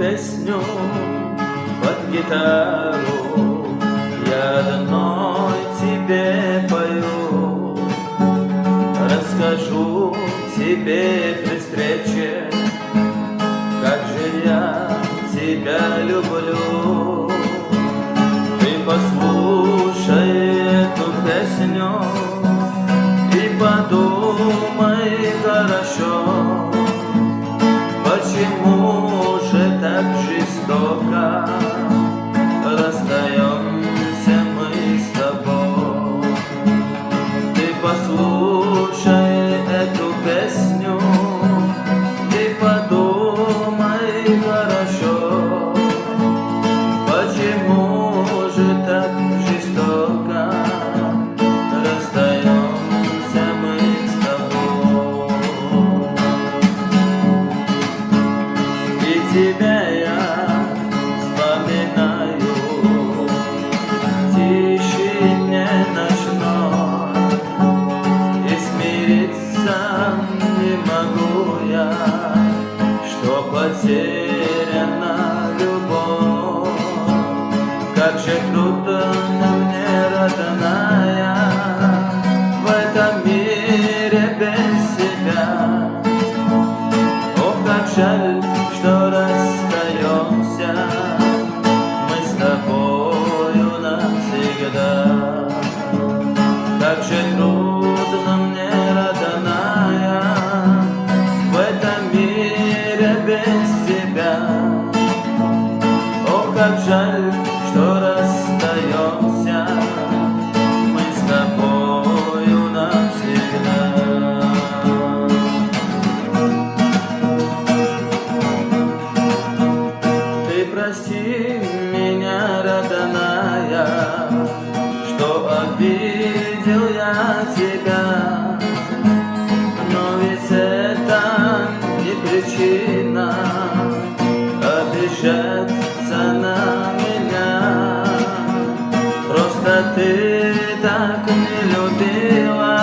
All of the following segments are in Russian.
песню под гитару я одной тебе пою. Расскажу тебе при встрече, как же я тебя люблю. Ты послушай эту песню и подумай хорошо, почему же так жестоко расстаемся мы с тобой. Ты послушай эту песню и подумай хорошо, почему же так жестоко расстаемся мы с тобой. И тебя я вспоминаю в тишине ночной, и смириться не могу я, что потеряна любовь. Как же трудно мне, родная, в этом мире без тебя. Ох, как жаль, что расстаемся мы с тобою навсегда. Как же трудно мне, родная, в этом мире без тебя. Ох, как жаль, что расстаемся мы с тобою навсегда. Ты прости меня, родная, что обидел я тебя, но ведь это не причина обижаться на меня. Просто ты так не любила,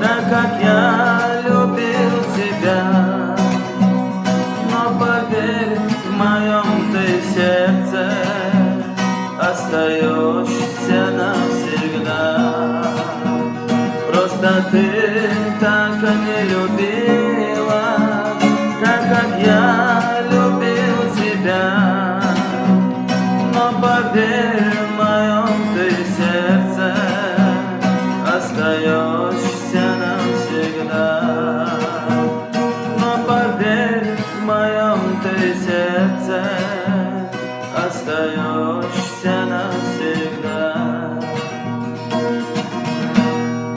так как я любил тебя. Но поверь, в моем ты сердце остаешься навсегда. Просто ты так не любила, так как я любил тебя. Но поверь, в моем ты сердце остаешься